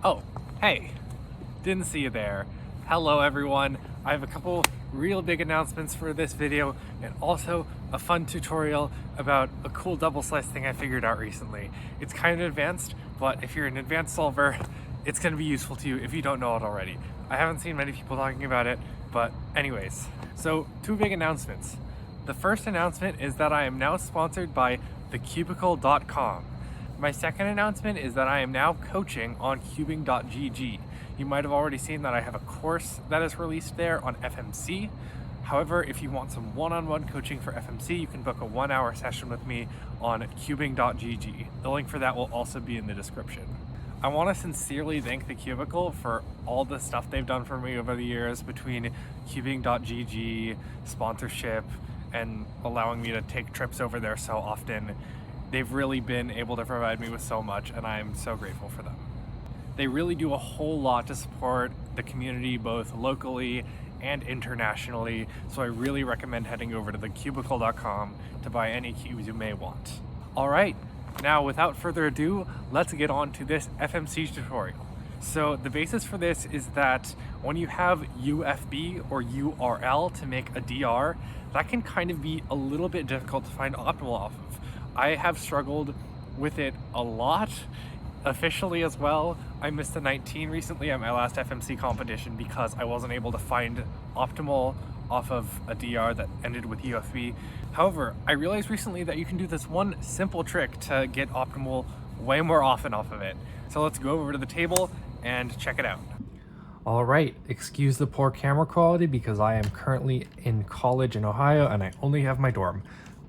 Oh, hey, didn't see you there. Hello everyone. I have a couple real big announcements for this video and also a fun tutorial about a cool double slice thing I figured out recently. It's kind of advanced, but if you're an advanced solver, it's going to be useful to you if you don't know it already. I haven't seen many people talking about it, but anyways. So, two big announcements. The first announcement is that I am now sponsored by thecubiclestream. My second announcement is that I am now coaching on cubing.gg. You might have already seen that I have a course that is released there on FMC. However, if you want some one-on-one coaching for FMC, you can book a 1-hour session with me on cubing.gg. The link for that will also be in the description. I want to sincerely thank The Cubicle for all the stuff they've done for me over the years between cubing.gg, sponsorship, and allowing me to take trips over there so often. They've really been able to provide me with so much, and I'm so grateful for them. They really do a whole lot to support the community, both locally and internationally, so I really recommend heading over to thecubicle.com to buy any cubes you may want. All right, now without further ado, let's get on to this FMC tutorial. So the basis for this is that when you have UFB or URL to make a DR, that can kind of be a little bit difficult to find optimal off of. I have struggled with it a lot, officially as well. I missed a 19 recently at my last FMC competition because I wasn't able to find optimal off of a DR that ended with UFB. However, I realized recently that you can do this one simple trick to get optimal way more often off of it. So let's go over to the table and check it out. All right, excuse the poor camera quality because I am currently in college in Ohio and I only have my dorm.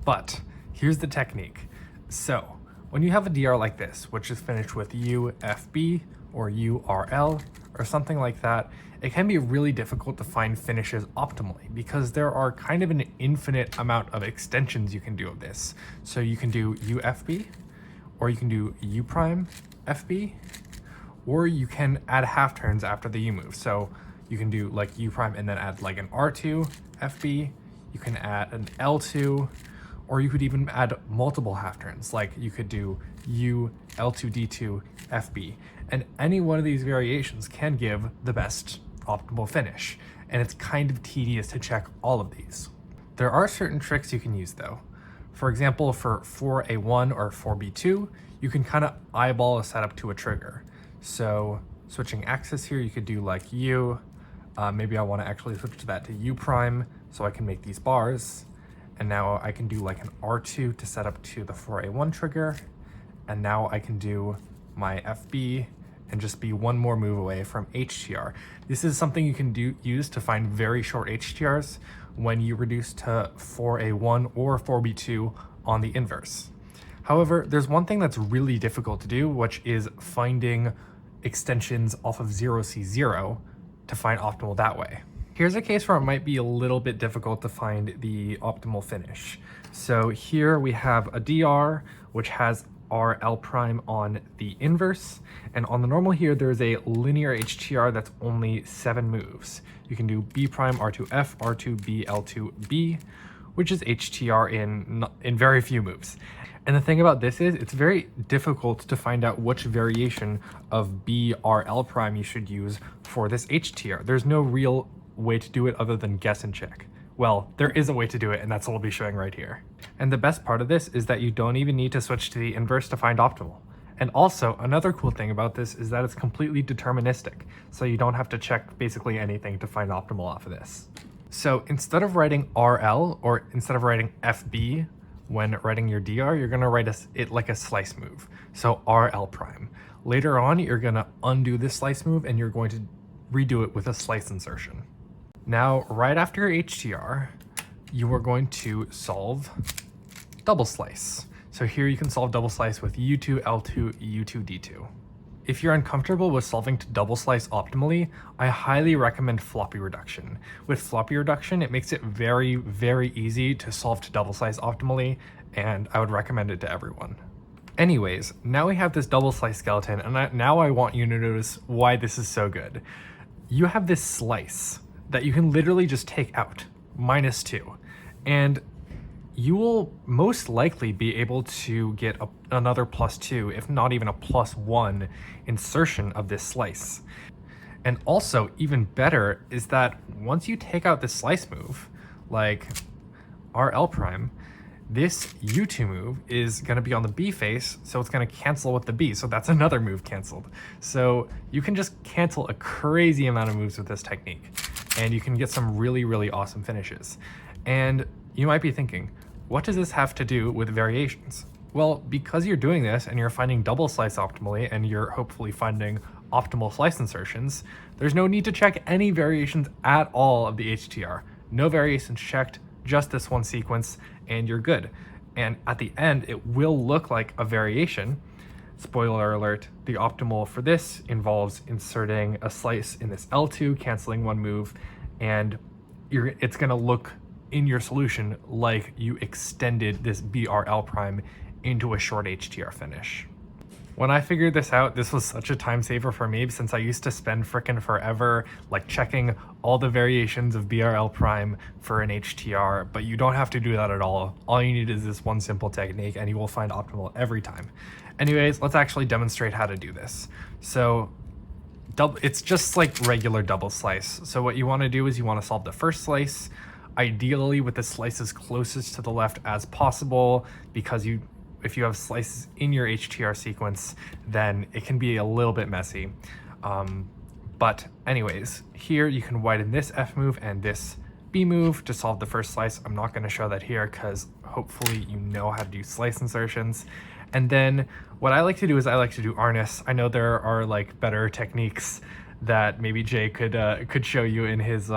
But here's the technique. So when you have a DR like this, which is finished with UFB or URL or something like that, it can be really difficult to find finishes optimally because there are kind of an infinite amount of extensions you can do of this. So you can do UFB, or you can do U prime FB, or you can add half turns after the U move. So you can do like U prime and then add like an R2 FB, you can add an L2, or you could even add multiple half turns. Like you could do U, L2, D2, FB. And any one of these variations can give the best optimal finish. And it's kind of tedious to check all of these. There are certain tricks you can use though. For example, for 4A1 or 4B2, you can kind of eyeball a setup to a trigger. So switching axis here, you could do like U. Maybe I want to actually switch to that to U prime so I can make these bars. And now I can do like an R2 to set up to the 4A1 trigger. And now I can do my FB and just be one more move away from HTR. This is something you can use to find very short HTRs when you reduce to 4A1 or 4B2 on the inverse. However, there's one thing that's really difficult to do, which is finding extensions off of 0C0 to find optimal that way. Here's a case where it might be a little bit difficult to find the optimal finish. So here we have a DR, which has RL prime on the inverse. And on the normal here, there's a linear HTR that's only 7 moves. You can do B prime, R2F, R2B, L2B, which is HTR in very few moves. And the thing about this is it's very difficult to find out which variation of BRL prime you should use for this HTR. There's no real way to do it other than guess and check. Well, there is a way to do it, and that's what I'll be showing right here. And the best part of this is that you don't even need to switch to the inverse to find optimal. And also, another cool thing about this is that it's completely deterministic, so you don't have to check basically anything to find optimal off of this. So instead of writing RL, or instead of writing FB when writing your DR, you're gonna write it like a slice move. So RL prime. Later on, you're gonna undo this slice move and you're going to redo it with a slice insertion. Now, right after your HTR, you are going to solve double slice. So here you can solve double slice with U2, L2, U2, D2. If you're uncomfortable with solving to double slice optimally, I highly recommend floppy reduction. With floppy reduction, it makes it very, very easy to solve to double slice optimally, and I would recommend it to everyone. Anyways, now we have this double slice skeleton, and now I want you to notice why this is so good. You have this slice that you can literally just take out, -2. And you will most likely be able to get another +2, if not even a +1 insertion of this slice. And also, even better is that once you take out this slice move, like RL prime, this U2 move is going to be on the B face, so it's going to cancel with the B, so that's another move canceled. So you can just cancel a crazy amount of moves with this technique, and you can get some really, really awesome finishes. And you might be thinking, what does this have to do with variations? Well, because you're doing this and you're finding double slice optimally, and you're hopefully finding optimal slice insertions, there's no need to check any variations at all of the HTR. No variations checked, just this one sequence, and you're good. And at the end, it will look like a variation. Spoiler alert, the optimal for this involves inserting a slice in this L2, canceling one move, and it's gonna look in your solution like you extended this BRL prime into a short HTR finish. When I figured this out, this was such a time saver for me, since I used to spend frickin' forever like checking all the variations of BRL prime for an HTR, but you don't have to do that at all. All you need is this one simple technique and you will find optimal every time. Anyways, let's actually demonstrate how to do this. So it's just like regular double slice. So what you want to do is you want to solve the first slice, ideally with the slices closest to the left as possible, because if you have slices in your HTR sequence, then it can be a little bit messy. But anyways, here you can widen this F move and this B move to solve the first slice. I'm not going to show that here because hopefully you know how to do slice insertions. And then what I like to do is I like to do Arnis. I know there are like better techniques that maybe Jay could show you in his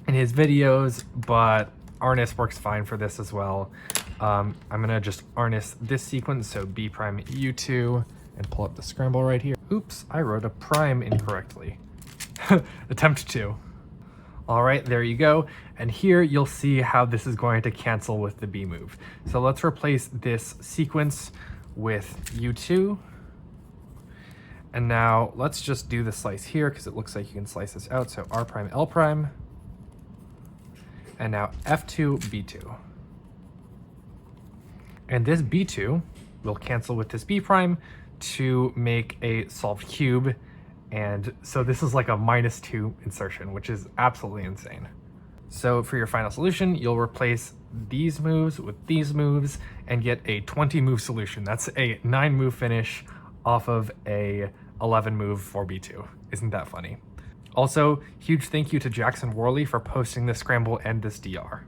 videos, but Arnis works fine for this as well. I'm gonna just Arnis this sequence, so B prime U2, and pull up the scramble right here. Oops, I wrote a prime incorrectly. Attempt 2. All right, there you go. And here you'll see how this is going to cancel with the B move. So let's replace this sequence with U2. And now let's just do the slice here because it looks like you can slice this out. So R prime, L prime. And now F2, B2. And this B2 will cancel with this B prime to make a solved cube. And so this is like a -2 insertion, which is absolutely insane. So for your final solution, you'll replace these moves with these moves and get a 20 move solution. That's a 9 move finish off of a 11 move 4B2. Isn't that funny? Also, huge thank you to Jackson Worley for posting this scramble and this DR.